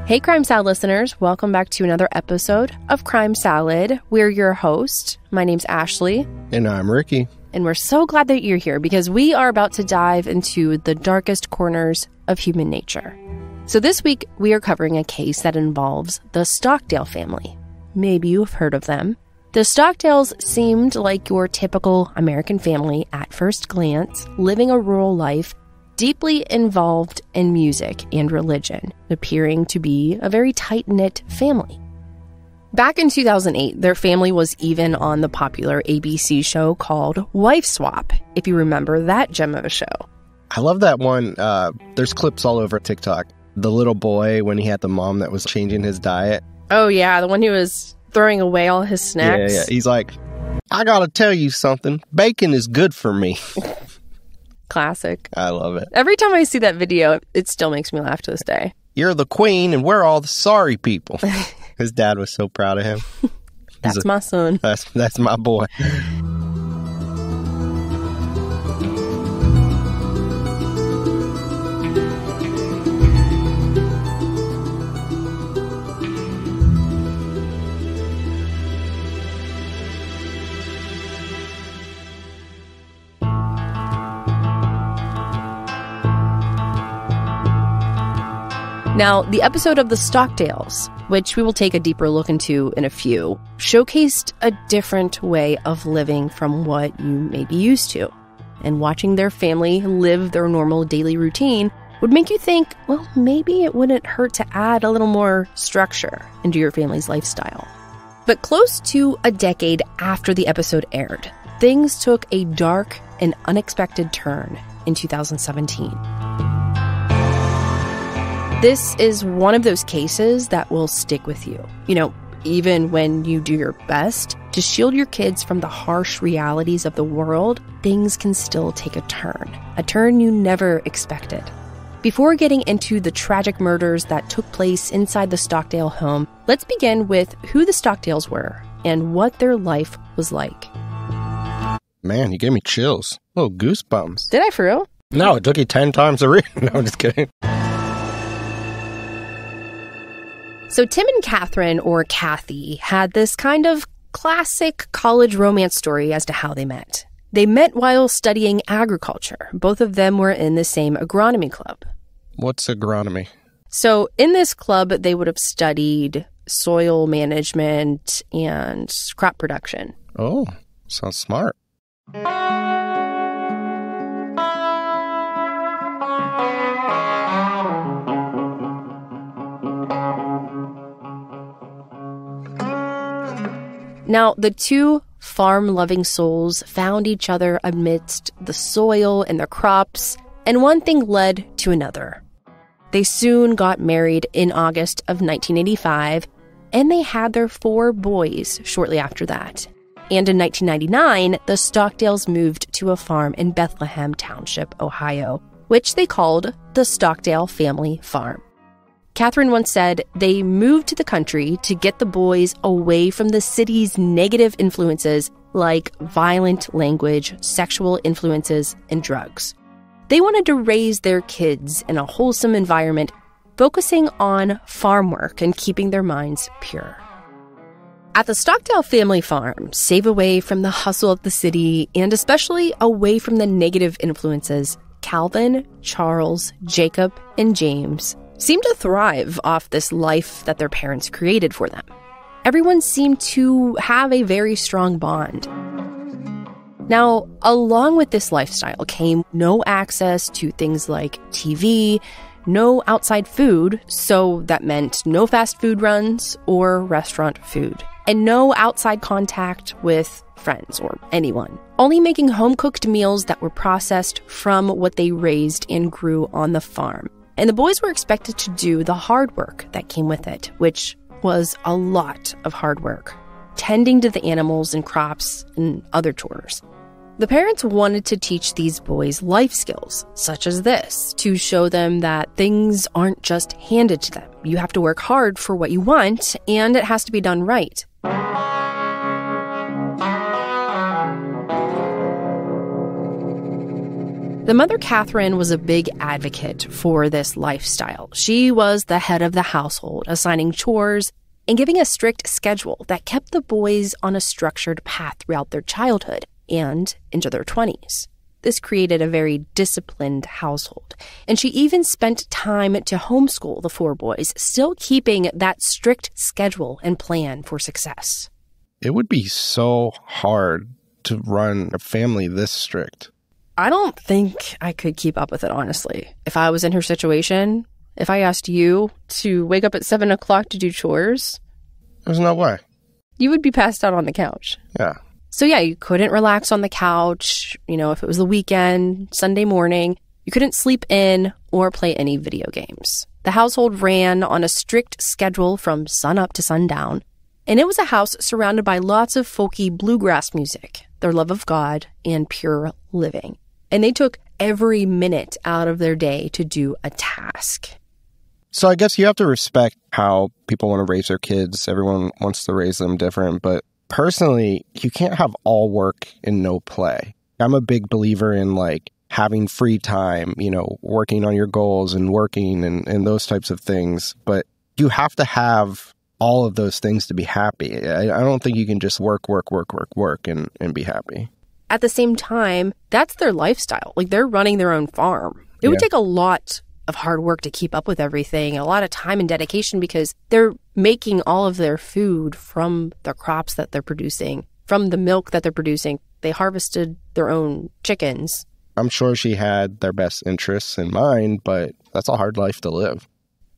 Hey, Crime Salad listeners. Welcome back to another episode of Crime Salad. We're your host. My name's Ashley. And I'm Ricky. And we're so glad that you're here because we are about to dive into the darkest corners of human nature. So this week, we are covering a case that involves the Stockdale family. Maybe you've heard of them. The Stockdales seemed like your typical American family at first glance, living a rural life, deeply involved in music and religion, appearing to be a very tight-knit family. Back in 2008, their family was even on the popular ABC show called Wife Swap, if you remember that gem of a show. I love that one. There's clips all over TikTok. The little boy, when he had the mom that was changing his diet. Oh, yeah, the one who was throwing away all his snacks. Yeah. He's like, I gotta tell you something. Bacon is good for me. Classic. I love it. Every time I see that video, it still makes me laugh to this day. You're the queen and we're all the sorry people. His dad was so proud of him. That's my son. That's my boy. Now, the episode of the Stockdales, which we will take a deeper look into in a few, showcased a different way of living from what you may be used to. And watching their family live their normal daily routine would make you think, well, maybe it wouldn't hurt to add a little more structure into your family's lifestyle. But close to a decade after the episode aired, things took a dark and unexpected turn in 2017. This is one of those cases that will stick with you. You know, even when you do your best to shield your kids from the harsh realities of the world, things can still take a turn you never expected. Before getting into the tragic murders that took place inside the Stockdale home, let's begin with who the Stockdales were and what their life was like. Man, you gave me chills. Oh, goosebumps. Did I for real? No, it took you 10 times to read. No, I'm just kidding. So Tim and Catherine, or Kathy, had this kind of classic college romance story as to how they met. They met while studying agriculture. Both of them were in the same agronomy club. What's agronomy? So in this club, they would have studied soil management and crop production. Oh, sounds smart. Now, the two farm-loving souls found each other amidst the soil and the crops, and one thing led to another. They soon got married in August of 1985, and they had their 4 boys shortly after that. And in 1999, the Stockdales moved to a farm in Bethlehem Township, Ohio, which they called the Stockdale Family Farm. Catherine once said they moved to the country to get the boys away from the city's negative influences like violent language, sexual influences, and drugs. They wanted to raise their kids in a wholesome environment, focusing on farm work and keeping their minds pure. At the Stockdale Family Farm, save away from the hustle of the city and especially away from the negative influences, Calvin, Charles, Jacob, and James seemed to thrive off this life that their parents created for them. Everyone seemed to have a very strong bond. Now, along with this lifestyle came no access to things like TV, no outside food, so that meant no fast food runs or restaurant food, and no outside contact with friends or anyone, only making home-cooked meals that were processed from what they raised and grew on the farm. And the boys were expected to do the hard work that came with it, which was a lot of hard work, tending to the animals and crops and other chores. The parents wanted to teach these boys life skills, such as this, to show them that things aren't just handed to them. You have to work hard for what you want, and it has to be done right. The mother, Catherine, was a big advocate for this lifestyle. She was the head of the household, assigning chores and giving a strict schedule that kept the boys on a structured path throughout their childhood and into their 20s. This created a very disciplined household, and she even spent time to homeschool the 4 boys, still keeping that strict schedule and plan for success. It would be so hard to run a family this strict. I don't think I could keep up with it, honestly. If I was in her situation, if I asked you to wake up at 7 o'clock to do chores, there's no way. You would be passed out on the couch. Yeah. So yeah, you couldn't relax on the couch. If it was the weekend, Sunday morning, you couldn't sleep in or play any video games. The household ran on a strict schedule from sunup to sundown. And it was a house surrounded by lots of folky bluegrass music, their love of God, and pure living. And they took every minute out of their day to do a task. So I guess you have to respect how people want to raise their kids. Everyone wants to raise them different. But personally, you can't have all work and no play. I'm a big believer in having free time, working on your goals and working and those types of things. But you have to have all of those things to be happy. I don't think you can just work and be happy. At the same time, that's their lifestyle. They're running their own farm. It would take a lot of hard work to keep up with everything, a lot of time and dedication, because they're making all of their food from the crops that they're producing, from the milk that they're producing. They harvested their own chickens. I'm sure she had their best interests in mind, but that's a hard life to live.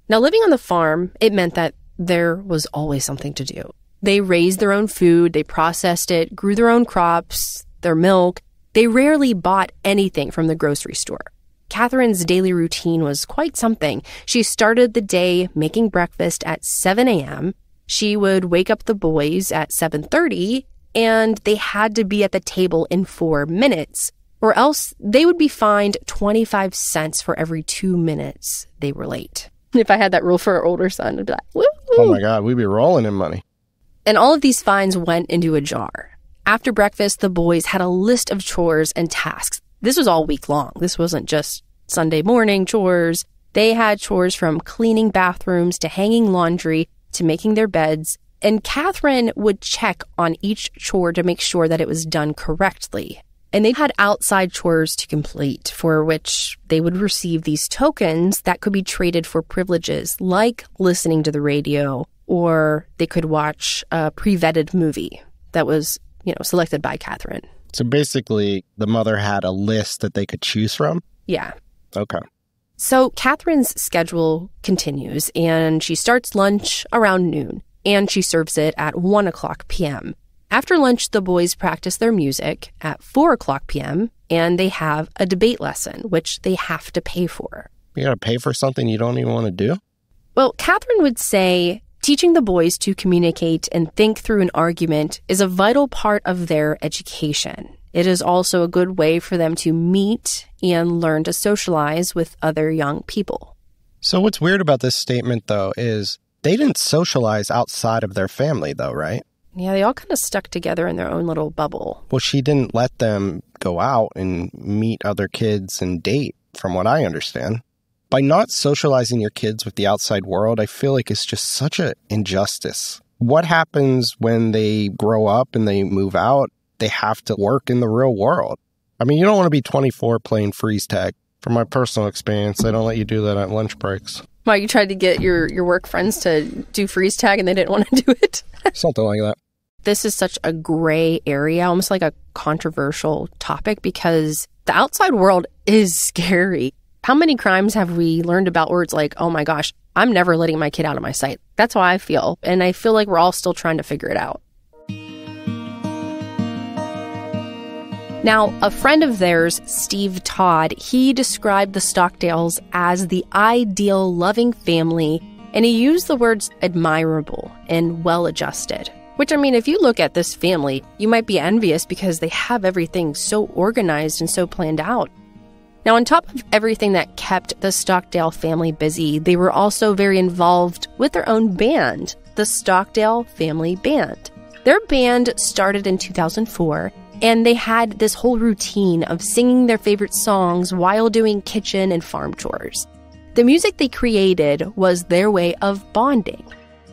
Now, living on the farm, it meant that there was always something to do. They raised their own food, they processed it, grew their own crops, their milk. They rarely bought anything from the grocery store. Catherine's daily routine was quite something. She started the day making breakfast at 7 a.m. She would wake up the boys at 7:30, and they had to be at the table in 4 minutes, or else they would be fined 25 cents for every 2 minutes they were late. If I had that rule for our older son, I'd be like, woo-hoo. Oh my God, we'd be rolling in money. And all of these fines went into a jar. After breakfast, the boys had a list of chores and tasks. This was all week long. This wasn't just Sunday morning chores. They had chores from cleaning bathrooms to hanging laundry to making their beds. And Catherine would check on each chore to make sure that it was done correctly. And they had outside chores to complete, for which they would receive these tokens that could be traded for privileges, like listening to the radio, or they could watch a pre-vetted movie that was, selected by Catherine. So basically, the mother had a list that they could choose from? Yeah. Okay. So Catherine's schedule continues, and she starts lunch around noon, and she serves it at 1 o'clock p.m. After lunch, the boys practice their music at 4 o'clock p.m., and they have a debate lesson, which they have to pay for. You got to pay for something you don't even want to do? Well, Catherine would say teaching the boys to communicate and think through an argument is a vital part of their education. It is also a good way for them to meet and learn to socialize with other young people. So what's weird about this statement, though, is they didn't socialize outside of their family, though, right? Yeah, they all kind of stuck together in their own little bubble. Well, she didn't let them go out and meet other kids and date, from what I understand. By not socializing your kids with the outside world, I feel like it's just such an injustice. What happens when they grow up and they move out? They have to work in the real world. I mean, you don't want to be 24 playing freeze tag. From my personal experience, they don't let you do that at lunch breaks. Why, you tried to get your work friends to do freeze tag and they didn't want to do it? Something like that. This is such a gray area, almost like a controversial topic, because the outside world is scary. How many crimes have we learned about where it's like, oh my gosh, I'm never letting my kid out of my sight? That's how I feel. And I feel like we're all still trying to figure it out. Now, a friend of theirs, Steve Todd, he described the Stockdales as the ideal loving family, and he used the words admirable and well-adjusted. Which, I mean, if you look at this family, you might be envious because they have everything so organized and so planned out. Now, on top of everything that kept the Stockdale family busy, they were also very involved with their own band, the Stockdale Family Band. Their band started in 2004, And they had this whole routine of singing their favorite songs while doing kitchen and farm chores. The music they created was their way of bonding.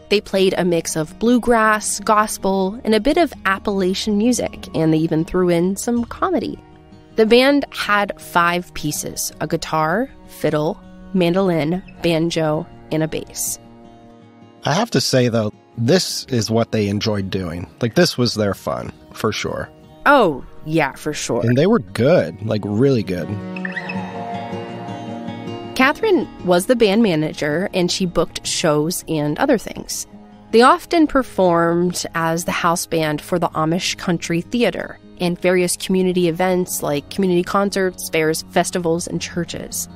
They played a mix of bluegrass, gospel, and a bit of Appalachian music, and they even threw in some comedy. The band had 5 pieces: a guitar, fiddle, mandolin, banjo, and a bass. I have to say, though, this is what they enjoyed doing. Like, this was their fun, for sure. Oh, yeah, for sure. And they were good, like really good. Catherine was the band manager, and she booked shows and other things. They often performed as the house band for the Amish Country Theater and various community events like community concerts, fairs, festivals, and churches.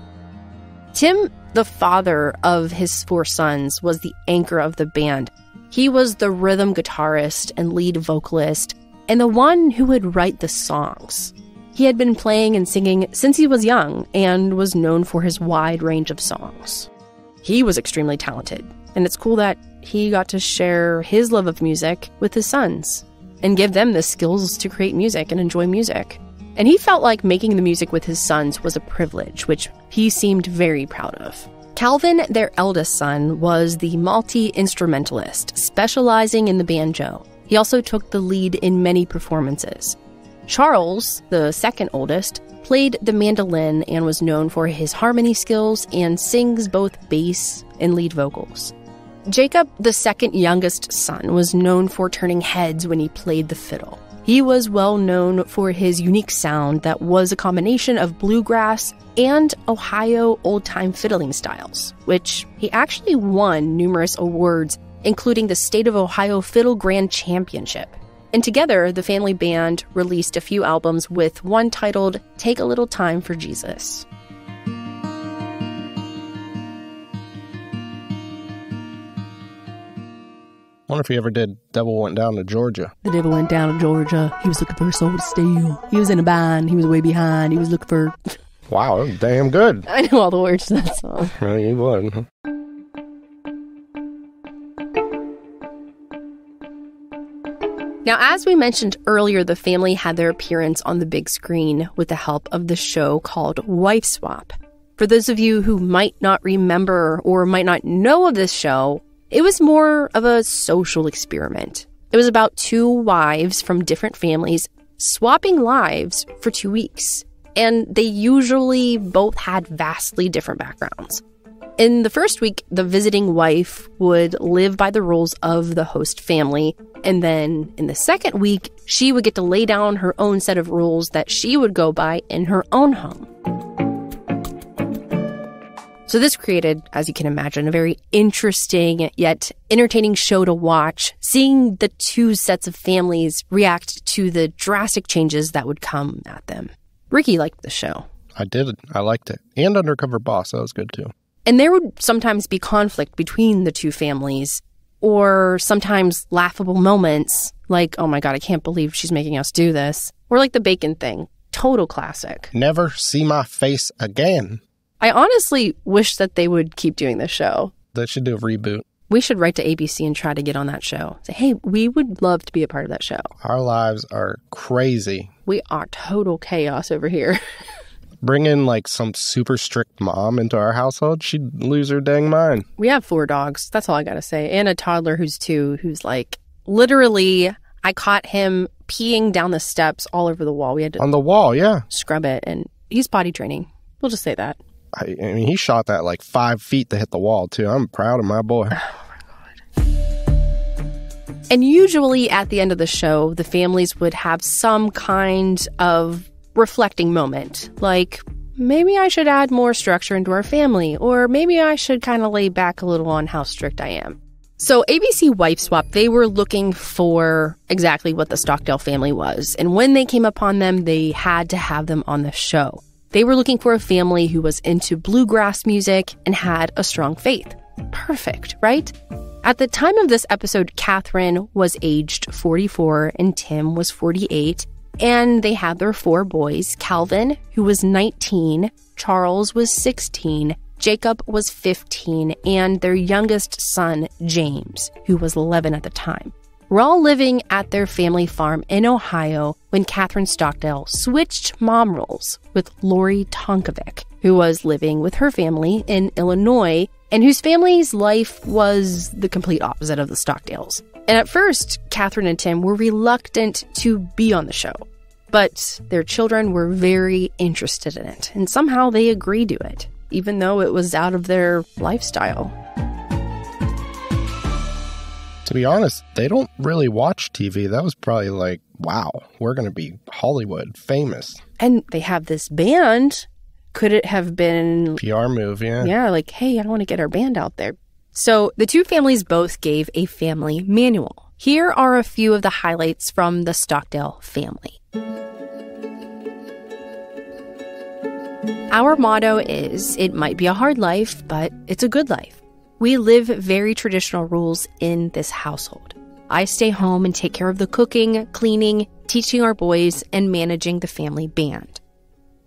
Tim, the father of his 4 sons, was the anchor of the band. He was the rhythm guitarist and lead vocalist, and the one who would write the songs. He had been playing and singing since he was young and was known for his wide range of songs. He was extremely talented, and it's cool that he got to share his love of music with his sons and give them the skills to create music and enjoy music. And he felt like making the music with his sons was a privilege, which he seemed very proud of. Calvin, their eldest son, was the multi-instrumentalist, specializing in the banjo. He also took the lead in many performances. Charles, the second oldest, played the mandolin and was known for his harmony skills and sings both bass and lead vocals. Jacob, the second youngest son, was known for turning heads when he played the fiddle. He was well known for his unique sound that was a combination of bluegrass and Ohio old-time fiddling styles, which he actually won numerous awards, including the State of Ohio Fiddle Grand Championship. And together, the family band released a few albums, with one titled Take a Little Time for Jesus. Wonder if he ever did Devil Went Down to Georgia. The devil went down to Georgia. He was looking for a soul to steal. He was in a bind. He was way behind. He was looking for... Wow, that was damn good. I know all the words to that song. Well, he would. Now, as we mentioned earlier, the family had their appearance on the big screen with the help of the show called Wife Swap. For those of you who might not remember or might not know of this show, it was more of a social experiment. It was about 2 wives from different families swapping lives for 2 weeks. And they usually both had vastly different backgrounds. In the first week, the visiting wife would live by the rules of the host family. And then in the second week, she would get to lay down her own set of rules that she would go by in her own home. So this created, as you can imagine, a very interesting yet entertaining show to watch, seeing the 2 sets of families react to the drastic changes that would come at them. Ricky liked the show. I did. I liked it. And Undercover Boss. That was good, too. And there would sometimes be conflict between the 2 families, or sometimes laughable moments like, oh my God, I can't believe she's making us do this. Or like the bacon thing. Total classic. Never see my face again. I honestly wish that they would keep doing this show. They should do a reboot. We should write to ABC and try to get on that show. Say, hey, we would love to be a part of that show. Our lives are crazy. We are total chaos over here. Bring in like some super strict mom into our household, she'd lose her dang mind. We have 4 dogs. That's all I got to say. And a toddler who's 2, who's like, literally, I caught him peeing down the steps all over the wall. We had to on the wall, yeah. Scrub it. And he's potty training. We'll just say that. I mean, he shot that like 5 feet to hit the wall, too. I'm proud of my boy. Oh, my God. And usually at the end of the show, the families would have some kind of reflecting moment. Like, maybe I should add more structure into our family, or maybe I should kind of lay back a little on how strict I am. So ABC Wife Swap, they were looking for exactly what the Stockdale family was. And when they came upon them, they had to have them on the show. They were looking for a family who was into bluegrass music and had a strong faith. Perfect, right? At the time of this episode, Catherine was aged 44 and Tim was 48. And they had their 4 boys, Calvin, who was 19, Charles was 16, Jacob was 15, and their youngest son, James, who was 11 at the time. were all living at their family farm in Ohio when Catherine Stockdale switched mom roles with Lori Tonkovic, who was living with her family in Illinois and whose family's life was the complete opposite of the Stockdales. And at first, Catherine and Tim were reluctant to be on the show, but their children were very interested in it, and somehow they agreed to it, even though it was out of their lifestyle. To be honest, they don't really watch TV. That was probably like, wow, we're going to be Hollywood famous. And they have this band. Could it have been... PR move, yeah. Yeah, like, hey, I want to get our band out there. So the two families both gave a family manual. Here are a few of the highlights from the Stockdale family. Our motto is, it might be a hard life, but it's a good life. We live very traditional rules in this household. I stay home and take care of the cooking, cleaning, teaching our boys, and managing the family band.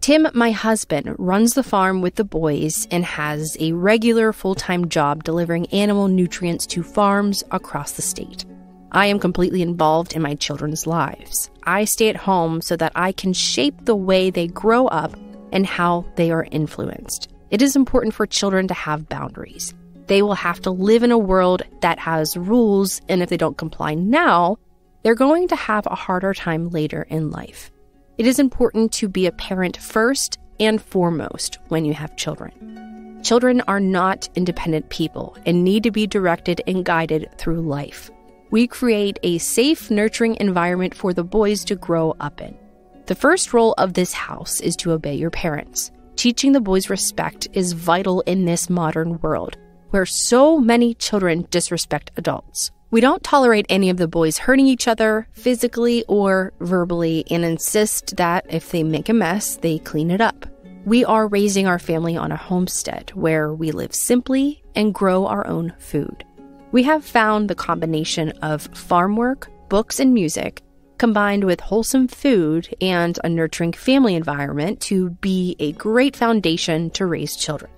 Tim, my husband, runs the farm with the boys and has a regular full-time job delivering animal nutrients to farms across the state. I am completely involved in my children's lives. I stay at home so that I can shape the way they grow up and how they are influenced. It is important for children to have boundaries. They will have to live in a world that has rules, and if they don't comply now, they're going to have a harder time later in life. It is important to be a parent first and foremost when you have children. Children are not independent people and need to be directed and guided through life. We create a safe, nurturing environment for the boys to grow up in. The first role of this house is to obey your parents. Teaching the boys respect is vital in this modern world, where so many children disrespect adults. We don't tolerate any of the boys hurting each other physically or verbally and insist that if they make a mess, they clean it up. We are raising our family on a homestead where we live simply and grow our own food. We have found the combination of farm work, books, and music combined with wholesome food and a nurturing family environment to be a great foundation to raise children.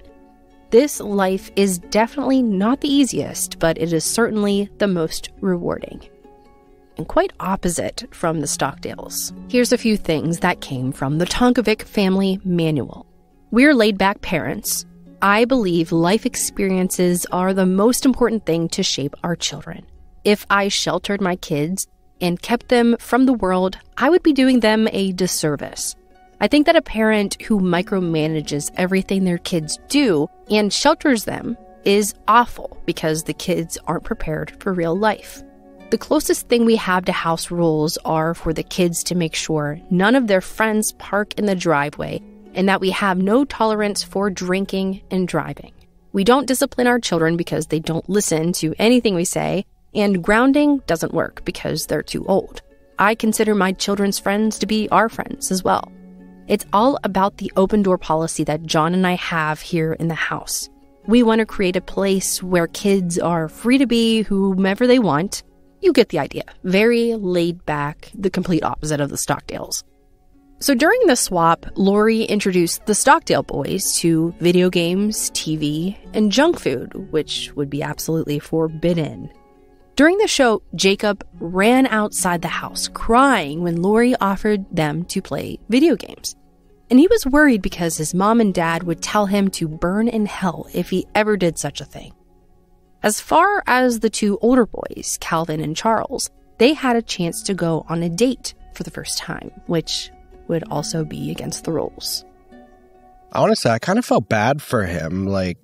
This life is definitely not the easiest, but it is certainly the most rewarding. And quite opposite from the Stockdales. Here's a few things that came from the Tonkovic family manual. We're laid-back parents. I believe life experiences are the most important thing to shape our children. If I sheltered my kids and kept them from the world, I would be doing them a disservice. I think that a parent who micromanages everything their kids do and shelters them is awful because the kids aren't prepared for real life. The closest thing we have to house rules are for the kids to make sure none of their friends park in the driveway and that we have no tolerance for drinking and driving. We don't discipline our children because they don't listen to anything we say, and grounding doesn't work because they're too old. I consider my children's friends to be our friends as well. It's all about the open door policy that John and I have here in the house. We want to create a place where kids are free to be whomever they want. You get the idea. Very laid back, the complete opposite of the Stockdales. So during the swap, Lori introduced the Stockdale boys to video games, TV, and junk food, which would be absolutely forbidden. During the show, Jacob ran outside the house crying when Lori offered them to play video games. And he was worried because his mom and dad would tell him to burn in hell if he ever did such a thing. As far as the two older boys, Calvin and Charles, they had a chance to go on a date for the first time, which would also be against the rules. Honestly, I kind of felt bad for him. Like,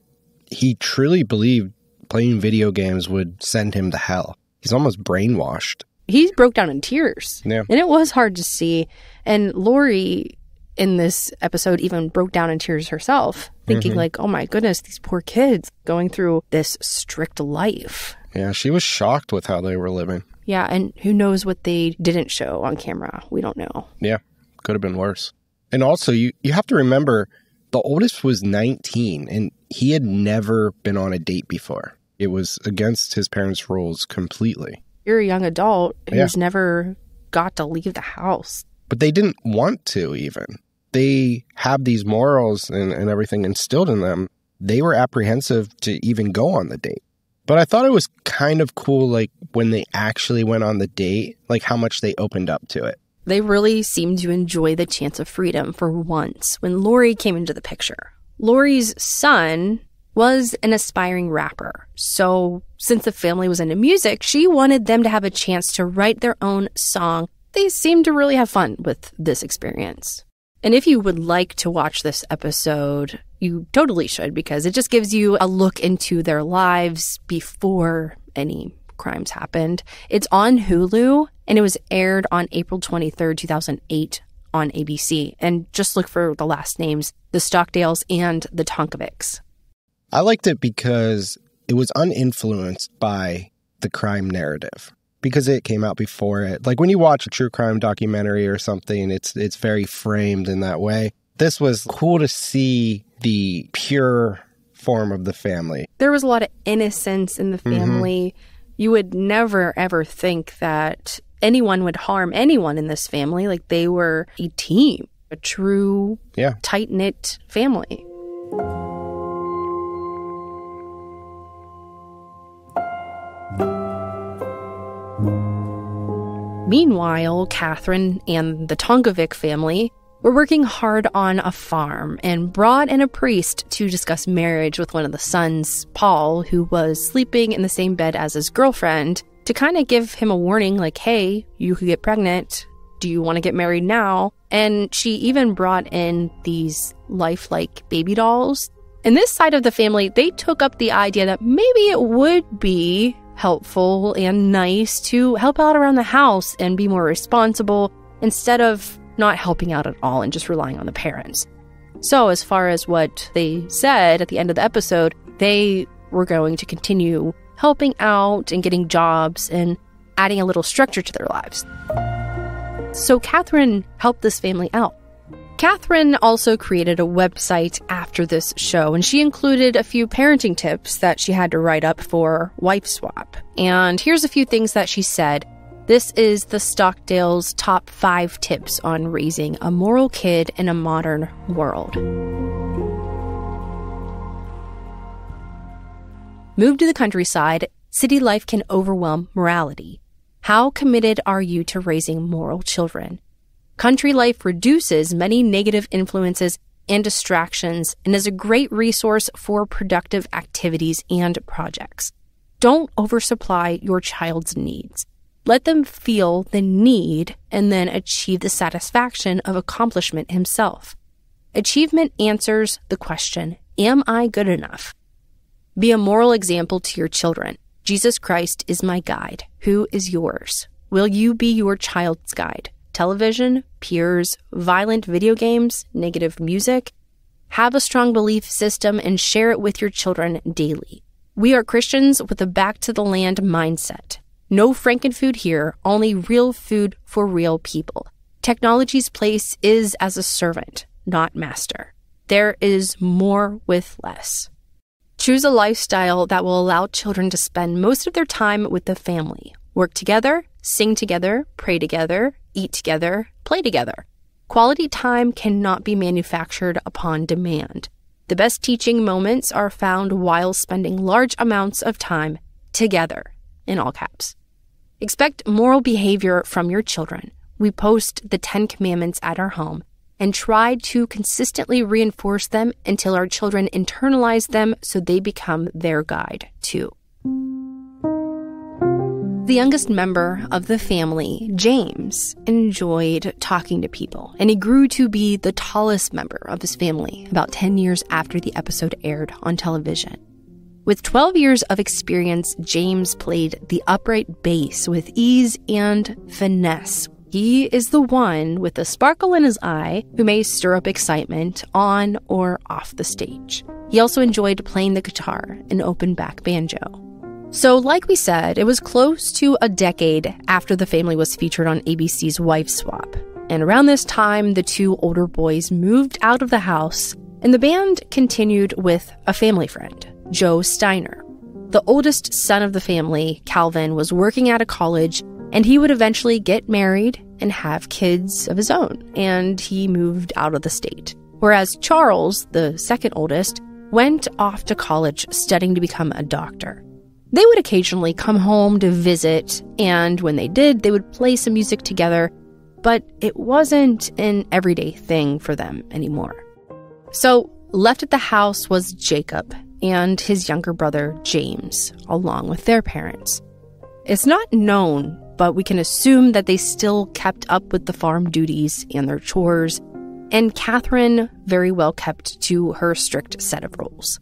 he truly believed playing video games would send him to hell. He's almost brainwashed. He broke down in tears. Yeah. And it was hard to see. And Lori, in this episode, even broke down in tears herself, thinking like, oh my goodness, these poor kids going through this strict life. Yeah, she was shocked with how they were living. Yeah, and who knows what they didn't show on camera. We don't know. Yeah, could have been worse. And also, you have to remember, the oldest was 19, and he had never been on a date before. It was against his parents' rules completely. You're a young adult who's never got to leave the house. But they didn't want to even. They have these morals and everything instilled in them. They were apprehensive to even go on the date. But I thought it was kind of cool, like, when they actually went on the date, like, how much they opened up to it. They really seemed to enjoy the chance of freedom for once when Lori came into the picture. Lori's son was an aspiring rapper. So since the family was into music, she wanted them to have a chance to write their own song. They seemed to really have fun with this experience. And if you would like to watch this episode, you totally should, because it just gives you a look into their lives before any crimes happened. It's on Hulu, and it was aired on April 23rd, 2008 on ABC. And just look for the last names, the Stockdales and the Tonkovics. I liked it because it was uninfluenced by the crime narrative, because it came out before it. Like, when you watch a true crime documentary or something, it's very framed in that way. This was cool to see the pure form of the family. There was a lot of innocence in the family. You would never, ever think that anyone would harm anyone in this family. Like, they were a team, a true, tight-knit family. Meanwhile, Catherine and the Tonkovic family were working hard on a farm and brought in a priest to discuss marriage with one of the sons, Paul, who was sleeping in the same bed as his girlfriend, to kind of give him a warning like, hey, you could get pregnant. Do you want to get married now? And she even brought in these lifelike baby dolls. And this side of the family, they took up the idea that maybe it would be helpful and nice to help out around the house and be more responsible instead of not helping out at all and just relying on the parents. So as far as what they said at the end of the episode, they were going to continue helping out and getting jobs and adding a little structure to their lives. So Catherine helped this family out. Catherine also created a website after this show, and she included a few parenting tips that she had to write up for Wife Swap. And here's a few things that she said. This is the Stockdale's top 5 tips on raising a moral kid in a modern world. Move to the countryside. City life can overwhelm morality. How committed are you to raising moral children? Country life reduces many negative influences and distractions and is a great resource for productive activities and projects. Don't oversupply your child's needs. Let them feel the need and then achieve the satisfaction of accomplishment himself. Achievement answers the question, am I good enough? Be a moral example to your children. Jesus Christ is my guide. Who is yours? Will you be your child's guide? Television, peers, violent video games, negative music? Have a strong belief system and share it with your children daily. We are Christians with a back-to-the-land mindset. No Frankenfood here, only real food for real people. Technology's place is as a servant, not master. There is more with less. Choose a lifestyle that will allow children to spend most of their time with the family. Work together, sing together, pray together, eat together, play together. Quality time cannot be manufactured upon demand. The best teaching moments are found while spending large amounts of time together, in all caps. Expect moral behavior from your children. We post the 10 Commandments at our home and try to consistently reinforce them until our children internalize them so they become their guide, too. The youngest member of the family, James, enjoyed talking to people, and he grew to be the tallest member of his family about 10 years after the episode aired on television. With 12 years of experience, James played the upright bass with ease and finesse. He is the one with a sparkle in his eye who may stir up excitement on or off the stage. He also enjoyed playing the guitar and open back banjo. So like we said, it was close to a decade after the family was featured on ABC's Wife Swap. And around this time, the 2 older boys moved out of the house, and the band continued with a family friend, Joe Steiner. The oldest son of the family, Calvin, was working at a college, and he would eventually get married and have kids of his own, and he moved out of the state. Whereas Charles, the second oldest, went off to college studying to become a doctor. They would occasionally come home to visit, and when they did, they would play some music together, but it wasn't an everyday thing for them anymore. So, left at the house was Jacob and his younger brother, James, along with their parents. It's not known, but we can assume that they still kept up with the farm duties and their chores, and Catherine very well kept to her strict set of rules.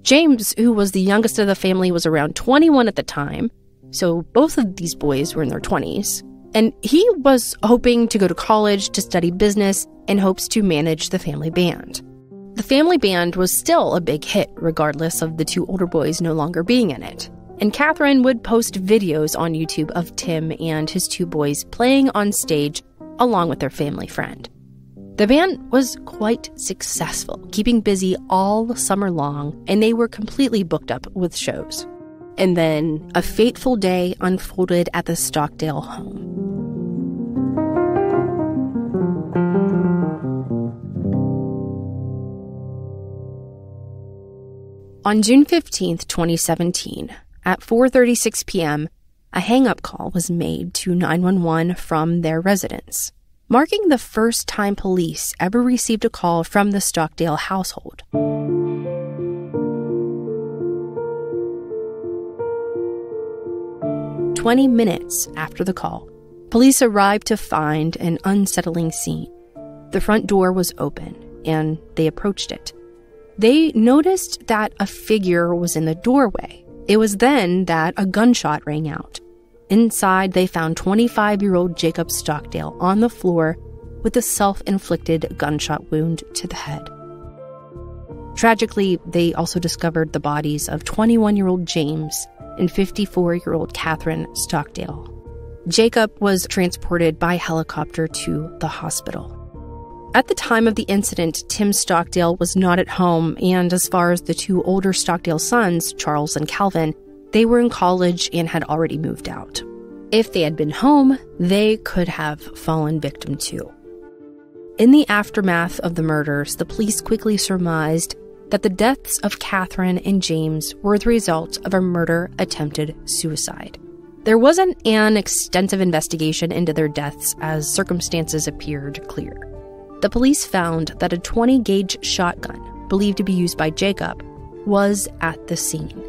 James, who was the youngest of the family, was around 21 at the time, so both of these boys were in their 20s, and he was hoping to go to college to study business in hopes to manage the family band. The family band was still a big hit, regardless of the two older boys no longer being in it, and Catherine would post videos on YouTube of Tim and his two boys playing on stage along with their family friend. The band was quite successful, keeping busy all summer long, and they were completely booked up with shows. And then a fateful day unfolded at the Stockdale home. On June 15th, 2017, at 4:36 p.m., a hang-up call was made to 911 from their residence, marking the first time police ever received a call from the Stockdale household. "20 minutes after the call, police arrived to find an unsettling scene. The front door was open, and they approached it. They noticed that a figure was in the doorway. It was then that a gunshot rang out. Inside, they found 25-year-old Jacob Stockdale on the floor with a self-inflicted gunshot wound to the head. Tragically, they also discovered the bodies of 21-year-old James and 54-year-old Catherine Stockdale. Jacob was transported by helicopter to the hospital. At the time of the incident, Tim Stockdale was not at home, and as far as the two older Stockdale sons, Charles and Calvin, they were in college and had already moved out. If they had been home, they could have fallen victim too. In the aftermath of the murders, the police quickly surmised that the deaths of Catherine and James were the result of a murder-attempted suicide. There wasn't an extensive investigation into their deaths as circumstances appeared clear. The police found that a 20-gauge shotgun, believed to be used by Jacob, was at the scene.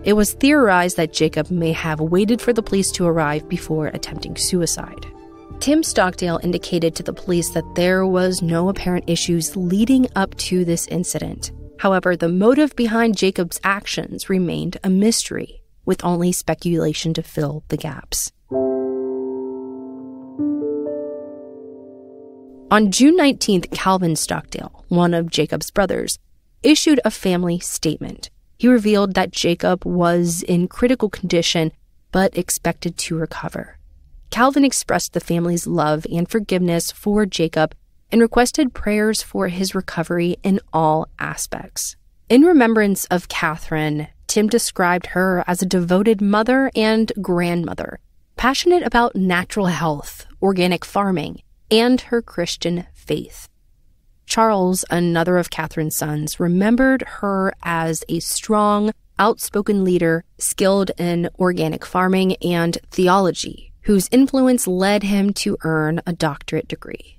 It was theorized that Jacob may have waited for the police to arrive before attempting suicide. Tim Stockdale indicated to the police that there was no apparent issues leading up to this incident. However, the motive behind Jacob's actions remained a mystery, with only speculation to fill the gaps. On June 19th, Calvin Stockdale, one of Jacob's brothers, issued a family statement. He revealed that Jacob was in critical condition, but expected to recover. Calvin expressed the family's love and forgiveness for Jacob and requested prayers for his recovery in all aspects. In remembrance of Catherine, Tim described her as a devoted mother and grandmother, passionate about natural health, organic farming, and her Christian faith. Charles, another of Catherine's sons, remembered her as a strong, outspoken leader skilled in organic farming and theology, whose influence led him to earn a doctorate degree.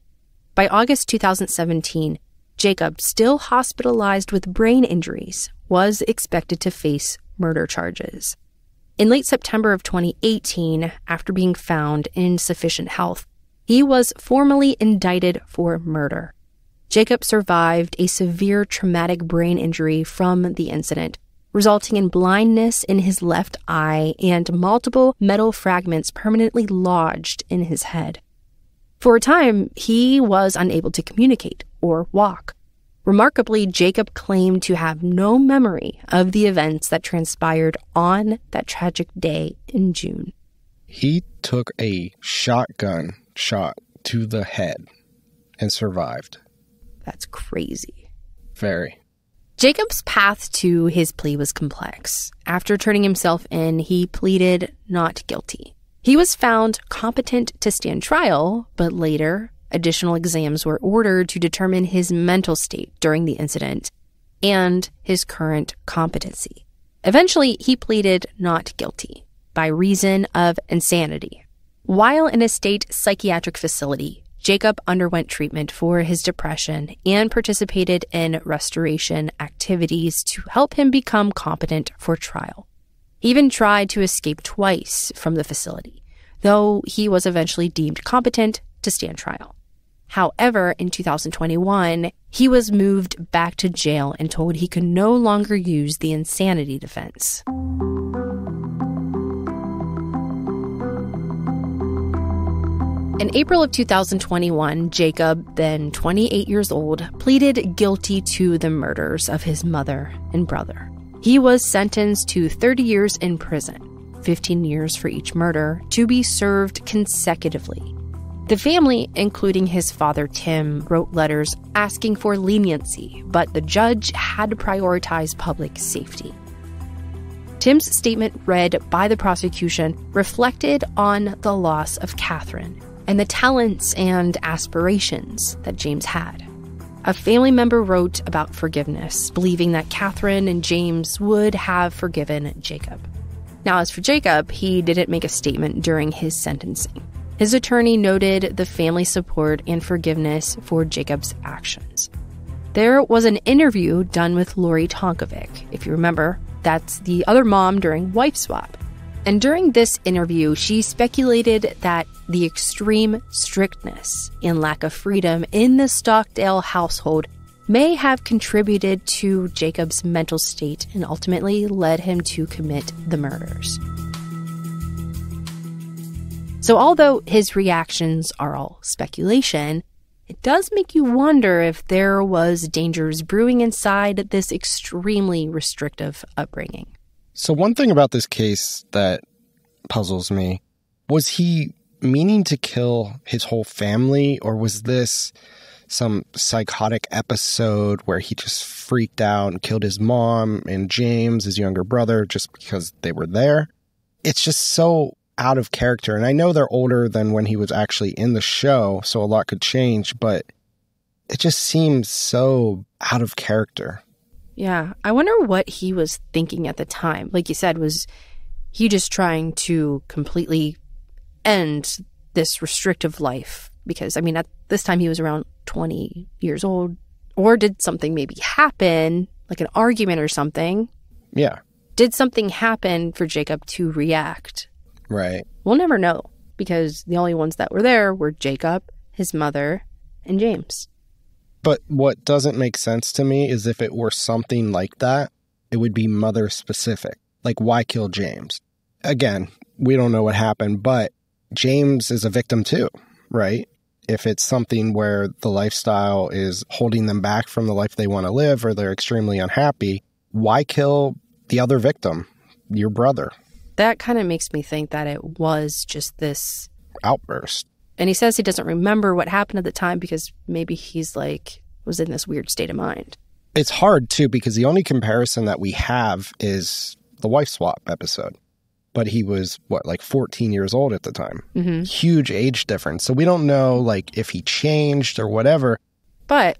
By August 2017, Jacob, still hospitalized with brain injuries, was expected to face murder charges. In late September of 2018, after being found in sufficient health, he was formally indicted for murder. Jacob survived a severe traumatic brain injury from the incident, resulting in blindness in his left eye and multiple metal fragments permanently lodged in his head. For a time, he was unable to communicate or walk. Remarkably, Jacob claimed to have no memory of the events that transpired on that tragic day in June. He took a shotgun shot to the head and survived. That's crazy. Very. Jacob's path to his plea was complex. After turning himself in, he pleaded not guilty. He was found competent to stand trial, but later, additional exams were ordered to determine his mental state during the incident and his current competency. Eventually, he pleaded not guilty by reason of insanity. While in a state psychiatric facility, Jacob underwent treatment for his depression and participated in restoration activities to help him become competent for trial. He even tried to escape twice from the facility, though he was eventually deemed competent to stand trial. However, in 2021, he was moved back to jail and told he could no longer use the insanity defense. In April of 2021, Jacob, then 28 years old, pleaded guilty to the murders of his mother and brother. He was sentenced to 30 years in prison, 15 years for each murder, to be served consecutively. The family, including his father Tim, wrote letters asking for leniency, but the judge had to prioritize public safety. Tim's statement read by the prosecution reflected on the loss of Catherine and the talents and aspirations that James had. A family member wrote about forgiveness, believing that Catherine and James would have forgiven Jacob. Now, as for Jacob, he didn't make a statement during his sentencing. His attorney noted the family's support and forgiveness for Jacob's actions. There was an interview done with Lori Tonkovic. If you remember, that's the other mom during Wife Swap. And during this interview, she speculated that the extreme strictness and lack of freedom in the Stockdale household may have contributed to Jacob's mental state and ultimately led him to commit the murders. So although his reactions are all speculation, it does make you wonder if there was dangers brewing inside this extremely restrictive upbringing. So one thing about this case that puzzles me, was he meaning to kill his whole family, or was this some psychotic episode where he just freaked out and killed his mom and James, his younger brother, just because they were there? It's just so out of character. And I know they're older than when he was actually in the show, so a lot could change, but it just seems so out of character. Yeah, I wonder what he was thinking at the time. Like you said, was he just trying to completely end this restrictive life? Because, I mean, at this time he was around 20 years old. Or did something maybe happen, like an argument or something? Yeah. Did something happen for Jacob to react? Right. We'll never know, because the only ones that were there were Jacob, his mother, and James. But what doesn't make sense to me is if it were something like that, it would be mother specific. Like, why kill James? Again, we don't know what happened, but James is a victim too, right? If it's something where the lifestyle is holding them back from the life they want to live, or they're extremely unhappy, why kill the other victim, your brother? That kind of makes me think that it was just this outburst. And he says he doesn't remember what happened at the time because maybe he's like, was in this weird state of mind. It's hard too, because the only comparison that we have is the Wife Swap episode. But he was, like 14 years old at the time. Mm-hmm. Huge age difference. So we don't know, like, if he changed or whatever. But,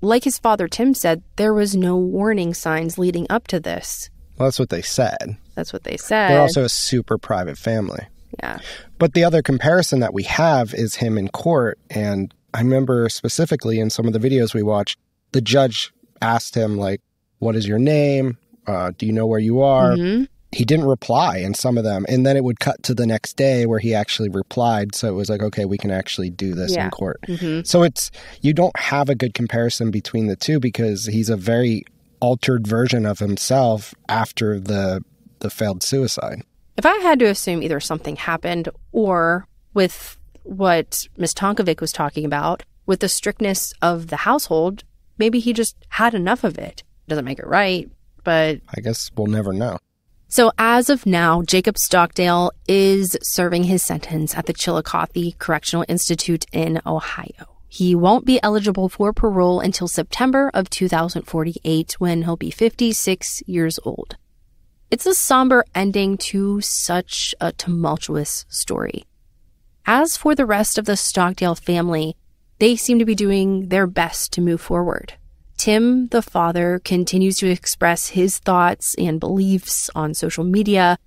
like his father Tim said, there was no warning signs leading up to this. Well, that's what they said. That's what they said. They're also a super private family. Yeah. But the other comparison that we have is him in court. And I remember specifically in some of the videos we watched, the judge asked him, like, what is your name? Do you know where you are? Mm-hmm. He didn't reply in some of them. And then it would cut to the next day where he actually replied. So it was like, okay, we can actually do this in court. Mm-hmm. So you don't have a good comparison between the two, because he's a very altered version of himself after the failed suicide. If I had to assume either something happened, or with what Ms. Tonkovic was talking about, with the strictness of the household, maybe he just had enough of it. Doesn't make it right, but I guess we'll never know. So as of now, Jacob Stockdale is serving his sentence at the Chillicothe Correctional Institute in Ohio. He won't be eligible for parole until September of 2048, when he'll be 56 years old. It's a somber ending to such a tumultuous story. As for the rest of the Stockdale family, they seem to be doing their best to move forward. Tim, the father, continues to express his thoughts and beliefs on social media,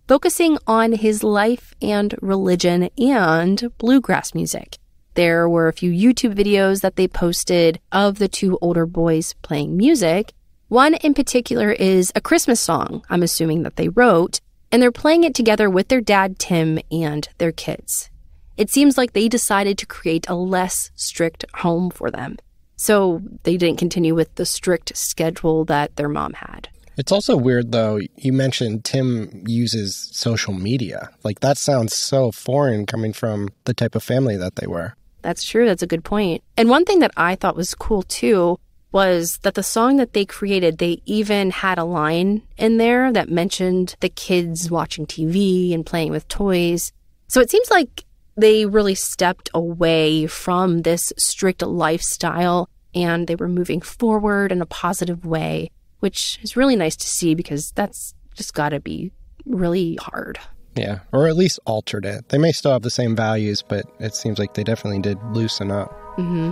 focusing on his life and religion and bluegrass music. There were a few YouTube videos that they posted of the two older boys playing music. One in particular is a Christmas song, I'm assuming that they wrote, and they're playing it together with their dad, Tim, and their kids. It seems like they decided to create a less strict home for them. So they didn't continue with the strict schedule that their mom had. It's also weird, though, you mentioned Tim uses social media. Like, that sounds so foreign coming from the type of family that they were. That's true. That's a good point. And one thing that I thought was cool, too, was that the song that they created, they even had a line in there that mentioned the kids watching TV and playing with toys. So it seems like they really stepped away from this strict lifestyle and they were moving forward in a positive way, which is really nice to see because that's just got to be really hard. Yeah, or at least altered it. They may still have the same values, but it seems like they definitely did loosen up. Mm-hmm.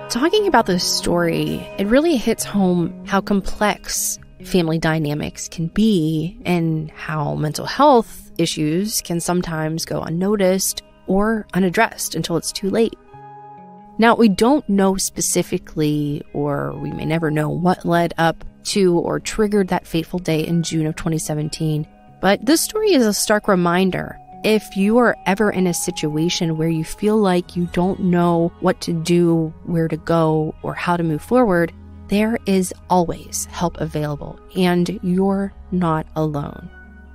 Talking about this story, it really hits home how complex family dynamics can be and how mental health issues can sometimes go unnoticed or unaddressed until it's too late. Now, we don't know specifically, or we may never know what led up to or triggered that fateful day in June of 2017, but this story is a stark reminder. If you are ever in a situation where you feel like you don't know what to do, where to go, or how to move forward, there is always help available, and you're not alone.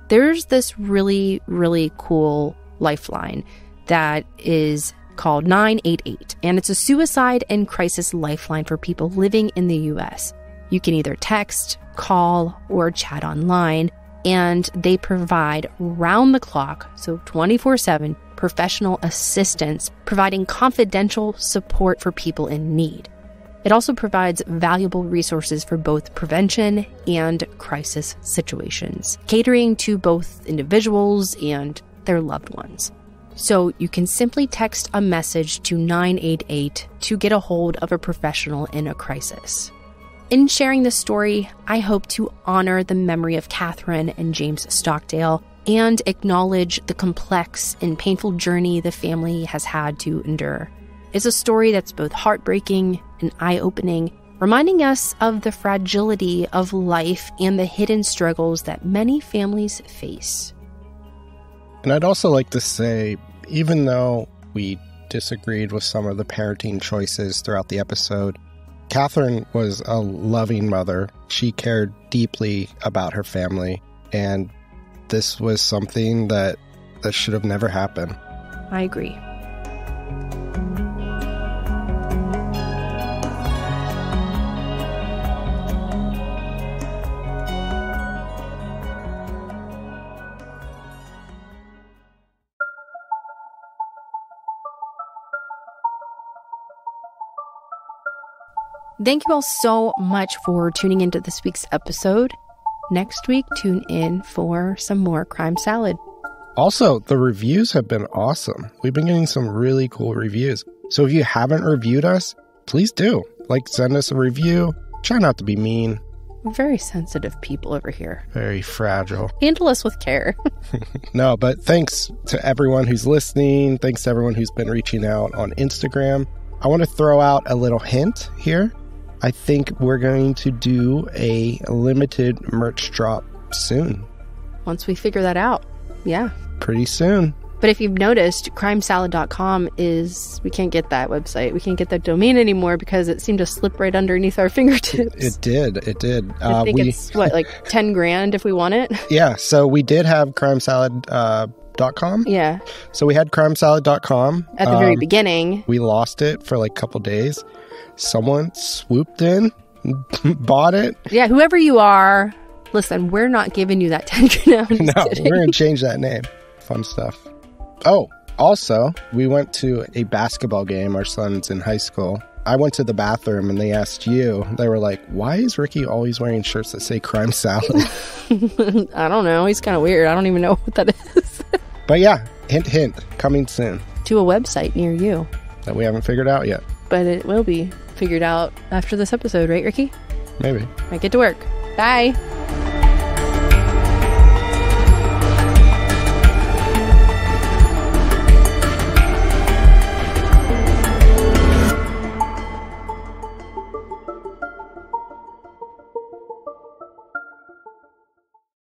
There's this really, really cool lifeline that is called 988, and it's a suicide and crisis lifeline for people living in the U.S. You can either text, call, or chat online, and they provide round-the-clock, so 24/7, professional assistance, providing confidential support for people in need. It also provides valuable resources for both prevention and crisis situations, catering to both individuals and their loved ones. So you can simply text a message to 988 to get a hold of a professional in a crisis. In sharing this story, I hope to honor the memory of Catherine and James Stockdale and acknowledge the complex and painful journey the family has had to endure. It's a story that's both heartbreaking and eye-opening, reminding us of the fragility of life and the hidden struggles that many families face. And I'd also like to say, even though we disagreed with some of the parenting choices throughout the episode, Catherine was a loving mother. She cared deeply about her family, and this was something that should have never happened. I agree. Thank you all so much for tuning into this week's episode. Next week, tune in for some more Crime Salad. Also, the reviews have been awesome. We've been getting some really cool reviews. So if you haven't reviewed us, please do. Send us a review. Try not to be mean. We're very sensitive people over here. Very fragile. Handle us with care. No, but thanks to everyone who's listening. Thanks to everyone who's been reaching out on Instagram. I want to throw out a little hint here. I think we're going to do a limited merch drop soon. Once we figure that out. Yeah. Pretty soon. But if you've noticed, crimesalad.com we can't get that website. We can't get that domain anymore because it seemed to slip right underneath our fingertips. It did. I think it's, $10,000 if we want it? Yeah, so we did have crimesalad.com. Yeah. So we had crimesalad.com. At the very beginning. We lost it for a couple days. Someone swooped in, bought it. Yeah, whoever you are, listen, we're not giving you that $10,000. No, we're going to change that name. Fun stuff. Oh, also, we went to a basketball game. Our son's in high school. I went to the bathroom and they asked you. They were like, why is Ricky always wearing shirts that say Crime Salad? I don't know. He's kind of weird. I don't even know what that is. But yeah, hint, coming soon. To a website near you. That we haven't figured out yet. But it will be. figured out after this episode, right, Ricky? Maybe. I get to work. Bye.